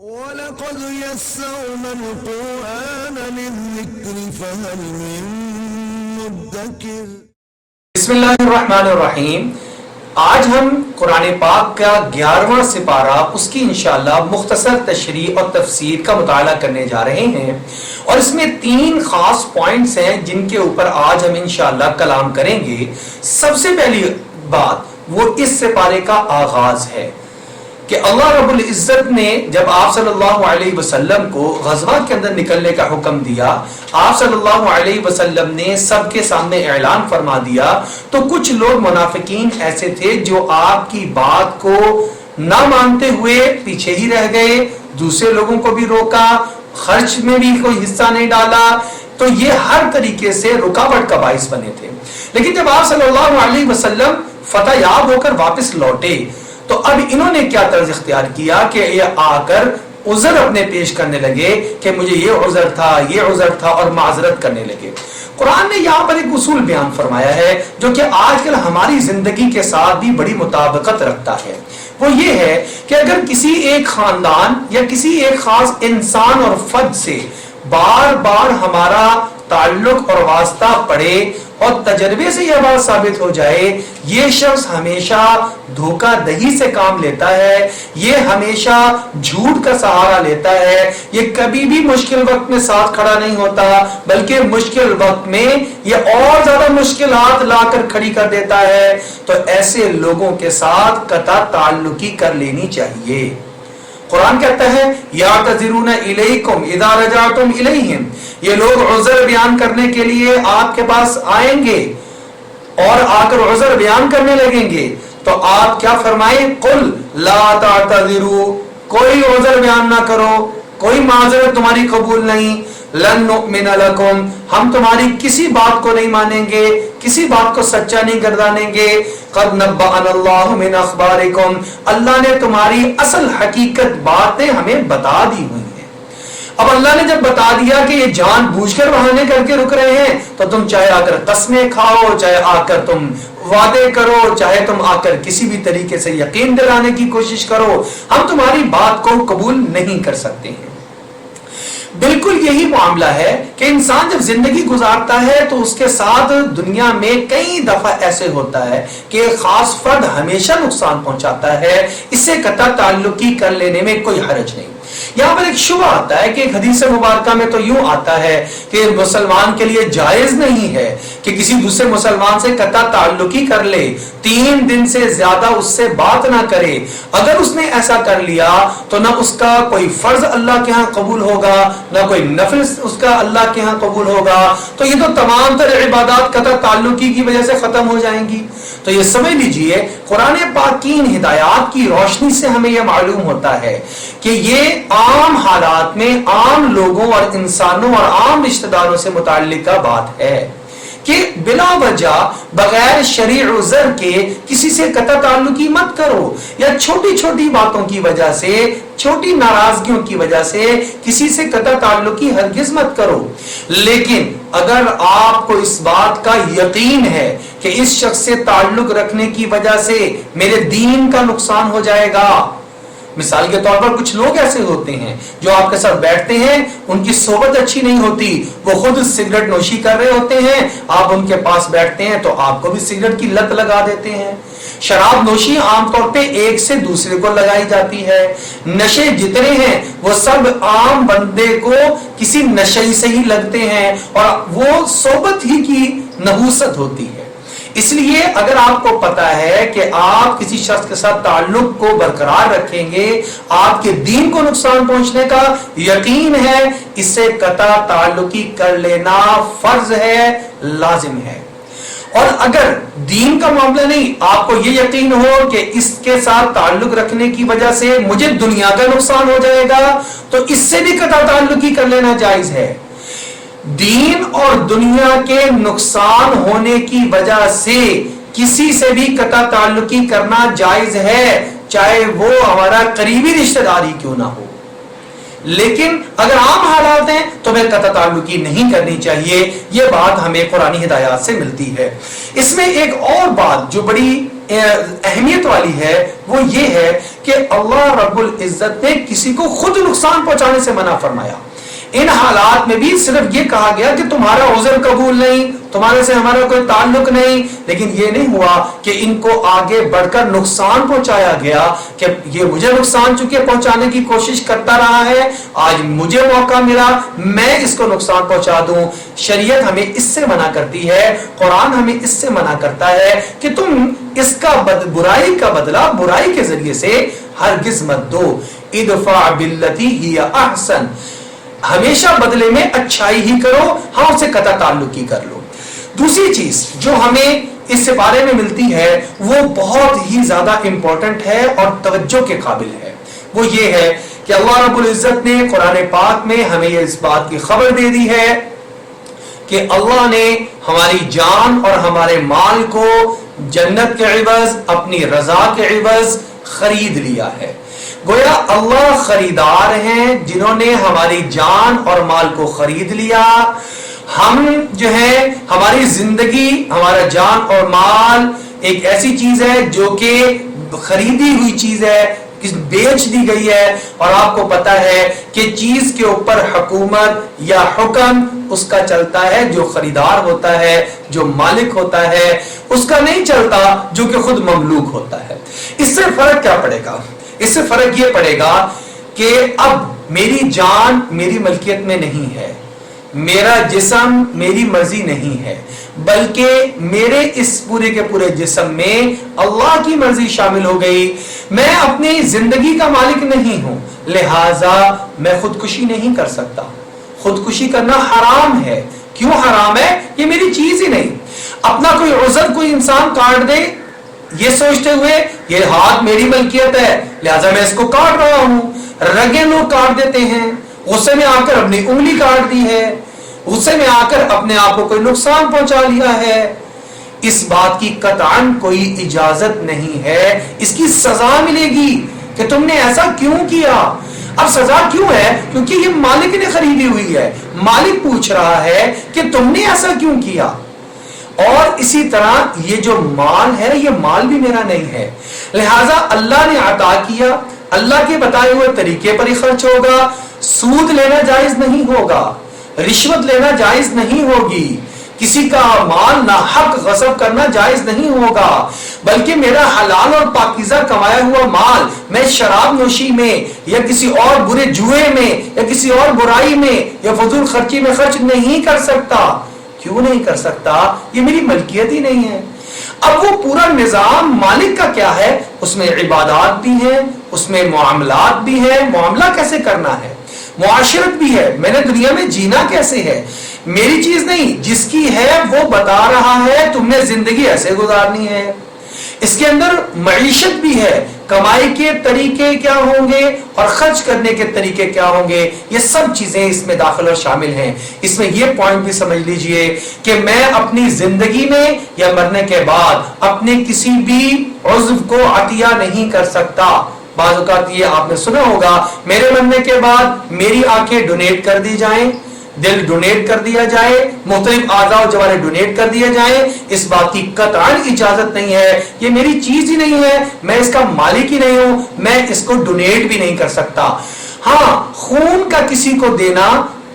وَلَقَدْ يَسَّرْنَا الْقُرْآنَ لِلذِّكْرِ فَهَلْ مِن مُّدَّكِرٍ۔ بسم اللہ الرحمن الرحیم۔ آج ہم قرآن پاک کا 11واں سپارہ اس کی انشاءاللہ مختصر تشریح اور تفسیر کا مطالعہ کرنے جا رہے ہیں، اور اس میں 3 خاص پوائنٹس ہیں جن کے اوپر آج ہم انشاءاللہ کلام کریں گے۔ سب سے پہلی بات وہ اس سپارے کا آغاز ہے کہ اللہ رب العزت نے جب آپ صلی اللہ علیہ وسلم کو غزوہ کے اندر نکلنے کا حکم دیا، آپ صلی اللہ علیہ وسلم نے سب کے سامنے اعلان فرما دیا، تو کچھ لوگ منافقین ایسے تھے جو آپ کی بات کو نہ مانتے ہوئے پیچھے ہی رہ گئے، دوسرے لوگوں کو بھی روکا، خرچ میں بھی کوئی حصہ نہیں ڈالا، تو یہ ہر طریقے سے رکاوٹ کا باعث بنے تھے۔ لیکن جب آپ صلی اللہ علیہ وسلم فتح یاب ہو کر واپس لوٹے تو اب انہوں نے کیا طرز اختیار کیا کہ یہ آ کر عذر اپنے پیش کرنے لگے کہ مجھے یہ عذر تھا اور معذرت کرنے لگے۔ قرآن نے یہاں پر ایک اصول بیان فرمایا ہے جو کہ آج کل ہماری زندگی کے ساتھ بھی بڑی مطابقت رکھتا ہے۔ وہ یہ ہے کہ اگر کسی ایک خاندان یا کسی ایک خاص انسان اور فرد سے بار بار ہمارا تعلق اور واسطہ پڑے اور تجربے سے یہ بات ثابت ہو جائے یہ شخص ہمیشہ دھوکہ دہی سے کام لیتا ہے، یہ ہمیشہ جھوٹ کا سہارا لیتا ہے، یہ کبھی بھی مشکل وقت میں ساتھ کھڑا نہیں ہوتا بلکہ مشکل وقت میں یہ اور زیادہ مشکلات لا کر کھڑی کر دیتا ہے، تو ایسے لوگوں کے ساتھ قطع تعلقی کر لینی چاہیے۔ قرآن کہتا ہے یعتذرون الیکم اذا رجعتم الیہم، یہ لوگ عذر بیان کرنے کے لیے آپ کے پاس آئیں گے اور آ کر عذر بیان کرنے لگیں گے تو آپ کیا فرمائیں؟ قل لا تعتذروا، کوئی عذر بیان نہ کرو، کوئی معذرت تمہاری قبول نہیں، لن نؤمن لکم، ہم تمہاری کسی بات کو نہیں مانیں گے، کسی بات کو سچا نہیں گردانیں گے، قد نبأنا اللہ من اخبارکم، اللہ نے تمہاری اصل حقیقت باتیں ہمیں بتا دی ہوئی ہیں۔ اب اللہ نے جب بتا دیا کہ یہ جان بوجھ کر بہانے کر کے رک رہے ہیں تو تم چاہے آ کر قسمیں کھاؤ، چاہے آ کر تم وعدے کرو، چاہے تم آ کر کسی بھی طریقے سے یقین دلانے کی کوشش کرو، ہم تمہاری بات کو قبول نہیں کر سکتے ہیں۔ بالکل یہی معاملہ ہے کہ انسان جب زندگی گزارتا ہے تو اس کے ساتھ دنیا میں کئی دفعہ ایسے ہوتا ہے کہ ایک خاص فرد ہمیشہ نقصان پہنچاتا ہے، اس سے قطع تعلقی کر لینے میں کوئی حرج نہیں۔ یہاں پر ایک شبہ آتا ہے کہ ایک حدیث مبارکہ میں تو یوں آتا ہے کہ مسلمان کے لیے جائز نہیں ہے کہ کسی دوسرے مسلمان سے قطع تعلقی کر لے، 3 دن سے زیادہ اس سے بات نہ کرے، اگر اس نے ایسا کر لیا تو نہ اس کا کوئی فرض اللہ کے ہاں قبول ہوگا نہ کوئی نفل اس کا اللہ کے ہاں قبول ہوگا، تو یہ تو تمام تر عبادات قطع تعلقی کی وجہ سے ختم ہو جائیں گی۔ تو یہ سمجھ لیجئے قرآن پاک کی ان ہدایات کی روشنی سے ہمیں یہ معلوم ہوتا ہے کہ یہ عام حالات میں عام لوگوں اور انسانوں اور عام رشتہ داروں سے متعلقہ بات ہے کہ بلا وجہ بغیر شرعی عذر کے کسی سے قطع تعلقی مت کرو، یا چھوٹی چھوٹی باتوں کی وجہ سے، چھوٹی ناراضگیوں کی وجہ سے کسی سے قطع تعلقی ہرگز مت کرو۔ لیکن اگر آپ کو اس بات کا یقین ہے کہ اس شخص سے تعلق رکھنے کی وجہ سے میرے دین کا نقصان ہو جائے گا، مثال کے طور پر کچھ لوگ ایسے ہوتے ہیں جو آپ کے ساتھ بیٹھتے ہیں، ان کی صحبت اچھی نہیں ہوتی، وہ خود سگریٹ نوشی کر رہے ہوتے ہیں، آپ ان کے پاس بیٹھتے ہیں تو آپ کو بھی سگریٹ کی لت لگا دیتے ہیں۔ شراب نوشی عام طور پہ ایک سے دوسرے کو لگائی جاتی ہے، نشے جتنے ہیں وہ سب عام بندے کو کسی نشے سے ہی لگتے ہیں اور وہ صحبت ہی کی نحوست ہوتی ہے۔ اس لیے اگر آپ کو پتا ہے کہ آپ کسی شخص کے ساتھ تعلق کو برقرار رکھیں گے، آپ کے دین کو نقصان پہنچنے کا یقین ہے، اس سے قطع تعلقی کر لینا فرض ہے، لازم ہے۔ اور اگر دین کا معاملہ نہیں، آپ کو یہ یقین ہو کہ اس کے ساتھ تعلق رکھنے کی وجہ سے مجھے دنیا کا نقصان ہو جائے گا تو اس سے بھی قطع تعلقی کر لینا جائز ہے۔ دین اور دنیا کے نقصان ہونے کی وجہ سے کسی سے بھی قطع تعلقی کرنا جائز ہے، چاہے وہ ہمارا قریبی رشتہ داری کیوں نہ ہو۔ لیکن اگر عام حالات ہیں تو ہمیں قطع تعلقی نہیں کرنی چاہیے، یہ بات ہمیں قرآنی ہدایات سے ملتی ہے۔ اس میں ایک اور بات جو بڑی اہمیت والی ہے وہ یہ ہے کہ اللہ رب العزت نے کسی کو خود نقصان پہنچانے سے منع فرمایا. ان حالات میں بھی صرف یہ کہا گیا کہ تمہارا عذر قبول نہیں, تمہارے سے ہمارا کوئی تعلق نہیں, لیکن یہ نہیں ہوا کہ ان کو آگے بڑھ کر نقصان پہنچایا گیا کہ یہ مجھے نقصان چکے پہنچانے کی کوشش کرتا رہا ہے, آج مجھے موقع ملا میں اس کو نقصان پہنچا دوں. شریعت ہمیں اس سے منع کرتی ہے, قرآن ہمیں اس سے منع کرتا ہے کہ تم اس کا برائی کا بدلہ برائی کے ذریعے سے ہرگز مت دو. ادفع باللتی ہی احسن, ہمیشہ بدلے میں اچھائی ہی کرو, ہاں اسے قطع تعلق ہی کر لو. دوسری چیز جو ہمیں اس سپارے میں ملتی ہے وہ بہت ہی زیادہ امپورٹنٹ ہے اور توجہ کے قابل ہے. وہ یہ ہے کہ اللہ رب العزت نے قرآن پاک میں ہمیں اس بات کی خبر دے دی ہے کہ اللہ نے ہماری جان اور ہمارے مال کو جنت کے عوض, اپنی رضا کے عوض خرید لیا ہے. گویا اللہ خریدار ہیں جنہوں نے ہماری جان اور مال کو خرید لیا. ہم جو ہے ہماری زندگی, ہمارا جان اور مال ایک ایسی چیز ہے جو کہ خریدی ہوئی چیز ہے, بیچ دی گئی ہے, اور آپ کو پتا ہے کہ چیز کے اوپر حکومت یا حکم اس کا چلتا ہے جو خریدار ہوتا ہے, جو مالک ہوتا ہے, اس کا نہیں چلتا جو کہ خود مملوک ہوتا ہے. اس سے فرق کیا پڑے گا؟ اس سے فرق یہ پڑے گا کہ اب میری جان میری ملکیت میں نہیں ہے, میرا جسم میری مرضی نہیں ہے, بلکہ میرے اس پورے کے پورے جسم میں اللہ کی مرضی شامل ہو گئی. میں اپنی زندگی کا مالک نہیں ہوں, لہذا میں خودکشی نہیں کر سکتا. خودکشی کرنا حرام ہے. کیوں حرام ہے؟ یہ میری چیز ہی نہیں. اپنا کوئی عذر کوئی انسان کاٹ دے یہ سوچتے ہوئے یہ ہاتھ میری ملکیت ہے لہذا میں اس کو کاٹ رہا ہوں. رگیں لوگ کاٹ دیتے ہیں, غصے میں آ کر اپنی انگلی کاٹ دی ہے, غصے میں آ کر اپنے آپ کو کوئی نقصان پہنچا لیا ہے. اس بات کی قطعاً کوئی اجازت نہیں ہے. اس کی سزا ملے گی کہ تم نے ایسا کیوں کیا. اب سزا کیوں ہے؟ کیونکہ یہ مالک نے خریدی ہوئی ہے. مالک پوچھ رہا ہے کہ تم نے ایسا کیوں کیا. اور اسی طرح یہ جو مال ہے یہ مال بھی میرا نہیں ہے, لہٰذا اللہ نے عطا کیا, اللہ کے بتائے ہوئے طریقے پر ہی خرچ ہوگا. سود لینا جائز نہیں ہوگا, رشوت لینا جائز نہیں ہوگی, کسی کا مال ناحق غصب کرنا جائز نہیں ہوگا, بلکہ میرا حلال اور پاکیزہ کمایا ہوا مال میں شراب نوشی میں یا کسی اور برے جوئے میں یا کسی اور برائی میں یا فضول خرچی میں خرچ نہیں کر سکتا. کیوں نہیں کر سکتا؟ یہ میری ملکیت ہی نہیں ہے. اب وہ پورا نظام مالک کا کیا ہے, اس میں عبادات بھی ہیں, اس میں معاملات بھی ہیں, معاملہ کیسے کرنا ہے, معاشرت بھی ہے, میں نے دنیا میں جینا کیسے ہے, میری چیز نہیں, جس کی ہے وہ بتا رہا ہے تم نے زندگی ایسے گزارنی ہے. اس کے اندر معیشت بھی ہے, کمائی کے طریقے کیا ہوں گے اور خرچ کرنے کے طریقے کیا ہوں گے, یہ سب چیزیں اس میں داخل اور شامل ہیں. اس میں یہ پوائنٹ بھی سمجھ لیجئے کہ میں اپنی زندگی میں یا مرنے کے بعد اپنے کسی بھی عضو کو عطیہ نہیں کر سکتا. بعض اوقات یہ آپ نے سنا ہوگا میرے مرنے کے بعد میری آنکھیں ڈونیٹ کر دی جائیں, دل ڈونیٹ کر دیا جائے, مختلف اعضاء و جوارح ڈونیٹ کر دیا جائیں. اس بات کی قطعاً اجازت نہیں ہے, یہ میری چیز ہی نہیں ہے, میں اس کا مالک ہی نہیں ہوں, میں اس کو ڈونیٹ بھی نہیں کر سکتا. ہاں خون کا کسی کو دینا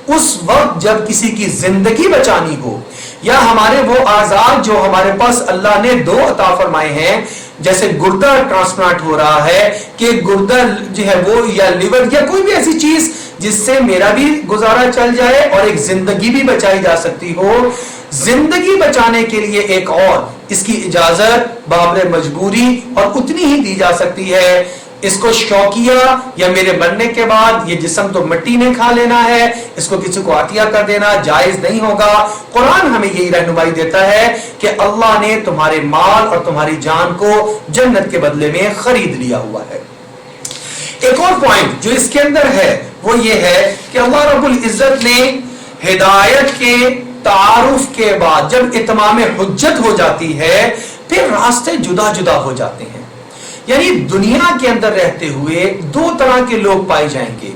اس وقت جب کسی کی زندگی بچانی ہو, یا ہمارے وہ اعضاء جو ہمارے پاس اللہ نے دو عطا فرمائے ہیں, جیسے گردہ ٹرانسپلانٹ ہو رہا ہے کہ گردہ جو ہے وہ یا لیور یا کوئی بھی ایسی چیز جس سے میرا بھی گزارا چل جائے اور ایک زندگی بھی بچائی جا سکتی ہو. زندگی بچانے کے لیے ایک اور اس کی اجازت بابر مجبوری اور اتنی ہی دی جا سکتی ہے. اس کو شوقیہ یا میرے مرنے کے بعد یہ جسم تو مٹی نے کھا لینا ہے, اس کو کسی کو عطیہ کر دینا جائز نہیں ہوگا. قرآن ہمیں یہی رہنمائی دیتا ہے کہ اللہ نے تمہارے مال اور تمہاری جان کو جنت کے بدلے میں خرید لیا ہوا ہے. ایک اور پوائنٹ جو اس کے اندر ہے وہ یہ ہے کہ اللہ رب العزت نے ہدایت کے تعارف کے بعد جب اتمام حجت ہو جاتی ہے پھر راستے جدا جدا ہو جاتے ہیں. یعنی دنیا کے اندر رہتے ہوئے دو طرح کے لوگ پائے جائیں گے.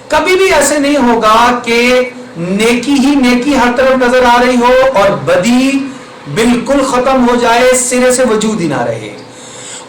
کبھی بھی ایسے نہیں ہوگا کہ نیکی ہی نیکی ہر طرف نظر آ رہی ہو اور بدی بالکل ختم ہو جائے, سرے سے وجود ہی نہ رہے.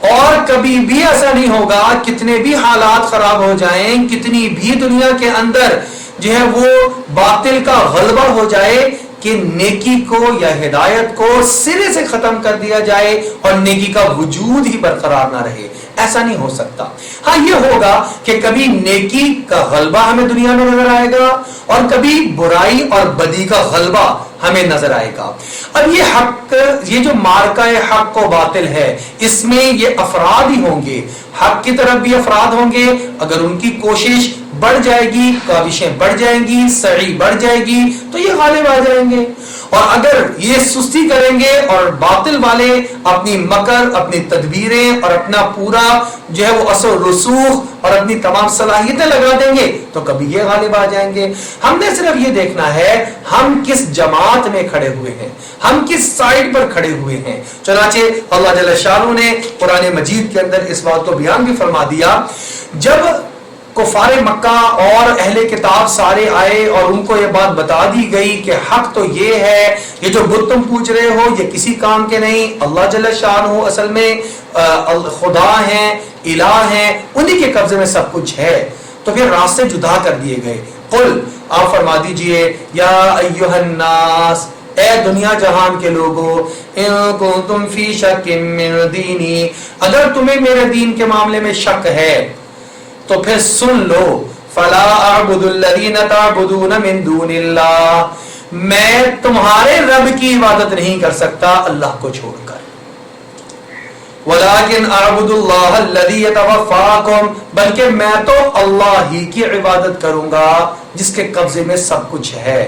اور کبھی بھی ایسا نہیں ہوگا کتنے بھی حالات خراب ہو جائیں, کتنی بھی دنیا کے اندر جو ہے وہ باطل کا غلبہ ہو جائے, کہ نیکی کو یا ہدایت کو سرے سے ختم کر دیا جائے اور نیکی کا وجود ہی برقرار نہ رہے. ایسا نہیں ہو سکتا. ہاں یہ ہوگا کہ کبھی نیکی کا غلبہ ہمیں دنیا میں نظر آئے گا اور کبھی برائی اور بدی کا غلبہ ہمیں نظر آئے گا. اب یہ حق, یہ جو مارکہ حق و باطل ہے, اس میں یہ افراد ہی ہوں گے. حق کی طرف بھی افراد ہوں گے, اگر ان کی کوشش بڑھ جائے گی, کاوشیں بڑھ جائیں گی, سعی بڑھ جائے گی, تو یہ غالب آ جائیں گے. اور اگر یہ سستی کریں گے اور باطل والے اپنی مکر, اپنی تدبیریں اور اپنا پورا جو ہے وہ اثر رسوخ اور اپنی تمام صلاحیتیں لگا دیں گے, تو کبھی یہ غالب آ جائیں گے. ہم نے صرف یہ دیکھنا ہے ہم کس جماعت میں کھڑے ہوئے ہیں, ہم کس سائڈ پر کھڑے ہوئے ہیں. چنانچہ اللہ جل شانہ نے قرآن مجید کے اندر اس بات کو بیان بھی فرما دیا. جب کفار مکہ اور اہل کتاب سارے آئے اور ان کو یہ بات بتا دی گئی کہ حق تو یہ ہے, یہ جو بت تم پوچھ رہے ہو یہ کسی کام کے نہیں, اللہ جل شانہ اصل میں خدا ہیں, الہ ہیں, انہی کے قبضے میں سب کچھ ہے, تو پھر راستے جدا کر دیے گئے. قل, آپ فرما دیجئے, یا ایھا الناس, اے دنیا جہان کے لوگوں, ان کنتم فی شک من دینی, اگر تمہیں میرے دین کے معاملے میں شک ہے تو پھر سن لو, فلا اعبد الذین تعبدون من دون اللہ, میں تمہارے رب کی عبادت نہیں کر سکتا اللہ کو چھوڑ کر. ولکن اعبد اللہ الذی یتوفاکم, بلکہ میں تو اللہ ہی کی عبادت کروں گا جس کے قبضے میں سب کچھ ہے.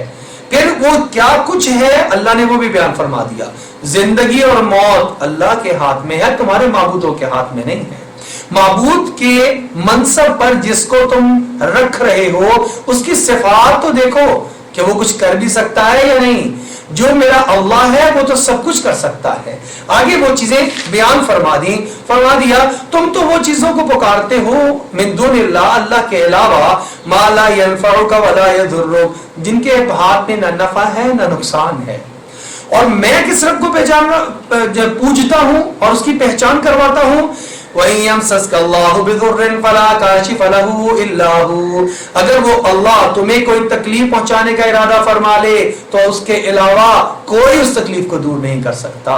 پھر وہ کیا کچھ ہے اللہ نے وہ بھی بیان فرما دیا. زندگی اور موت اللہ کے ہاتھ میں ہے, تمہارے معبودوں کے ہاتھ میں نہیں ہے. معبود کے منصب پر جس کو تم رکھ رہے ہو اس کی صفات تو دیکھو کہ وہ کچھ کر بھی سکتا ہے یا نہیں. جو میرا اللہ ہے وہ تو سب کچھ کر سکتا ہے. آگے وہ چیزیں بیان فرما دیا تم تو وہ چیزوں کو پکارتے ہو من دون اللہ, اللہ کے علاوہ, ما لا ينفعک ولا یضرک, جن کے ہاتھ میں نہ نفع ہے نہ نقصان ہے. اور میں کس رب کو پوجتا ہوں اور اس کی پہچان کرواتا ہوں. وَإِن يَمْسَسْكَ اللَّهُ بِضُرٍّ فَلَا كَاشِفَ لَهُ إِلَّا هُوَ, اگر وہ اللہ تمہیں کوئی تکلیف پہنچانے کا ارادہ فرما لے تو اس کے علاوہ کوئی اس تکلیف کو دور نہیں کر سکتا.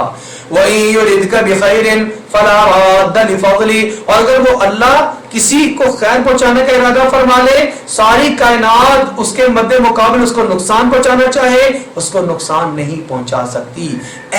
وَإِن يُرِدْكَ بِخَيْرٍ فَلَا رَادَّ لِفَضْلِهِ, اور اگر وہ اللہ کسی کو خیر پہنچانے کا ارادہ فرما لے, ساری کائنات اس کے مد مقابل اس کو نقصان پہنچانا چاہے, اس کو نقصان نہیں پہنچا سکتی.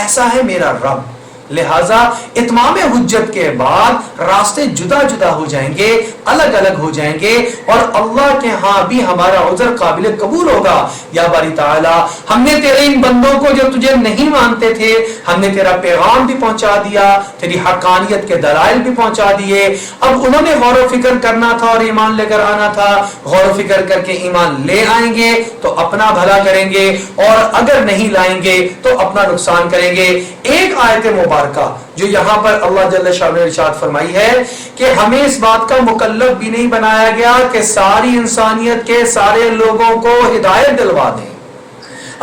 ایسا ہے میرا رب. لہذا اتمام حجت کے بعد راستے جدا جدا ہو جائیں گے, الگ الگ ہو جائیں گے, اور اللہ کے ہاں بھی ہمارا عذر قابل قبول ہوگا. یا باری تعالی, ہم نے تیرے ان بندوں کو جو تجھے نہیں مانتے تھے, ہم نے تیرا پیغام بھی پہنچا دیا, تیری حقانیت کے دلائل بھی پہنچا دیے. اب انہوں نے غور و فکر کرنا تھا اور ایمان لے کر آنا تھا. غور و فکر کر کے ایمان لے آئیں گے تو اپنا بھلا کریں گے, اور اگر نہیں لائیں گے تو اپنا نقصان کریں گے. ایک آیت مبارکہ جو یہاں پر اللہ جل شانہ نے ارشاد فرمائی ہے کہ ہمیں اس بات کا مکلف بھی نہیں بنایا گیا کہ ساری انسانیت کے سارے لوگوں کو ہدایت دلوا دیں.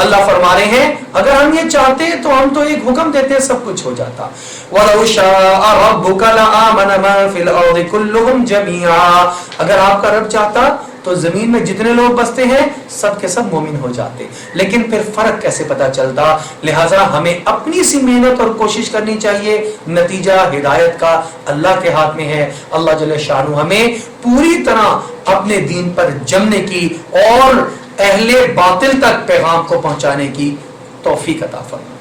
اللہ فرما رہے ہیں اگر ہم یہ چاہتے تو ہم تو ایک حکم دیتے سب کچھ ہو جاتا. وَلَوْ شَاءَ رَبُّكَ لَآمَنَ مَن فِي الْأَرْضِ كُلُّهُمْ جَمِيعًا, اگر آپ کا رب چاہتا تو زمین میں جتنے لوگ بستے ہیں سب کے سب مومن ہو جاتے. لیکن پھر فرق کیسے پتا چلتا؟ لہٰذا ہمیں اپنی سی محنت اور کوشش کرنی چاہیے. نتیجہ ہدایت کا اللہ کے ہاتھ میں ہے. اللہ جل شانہ ہمیں پوری طرح اپنے دین پر جمنے کی اور اہل باطل تک پیغام کو پہنچانے کی توفیق عطا فرمائے.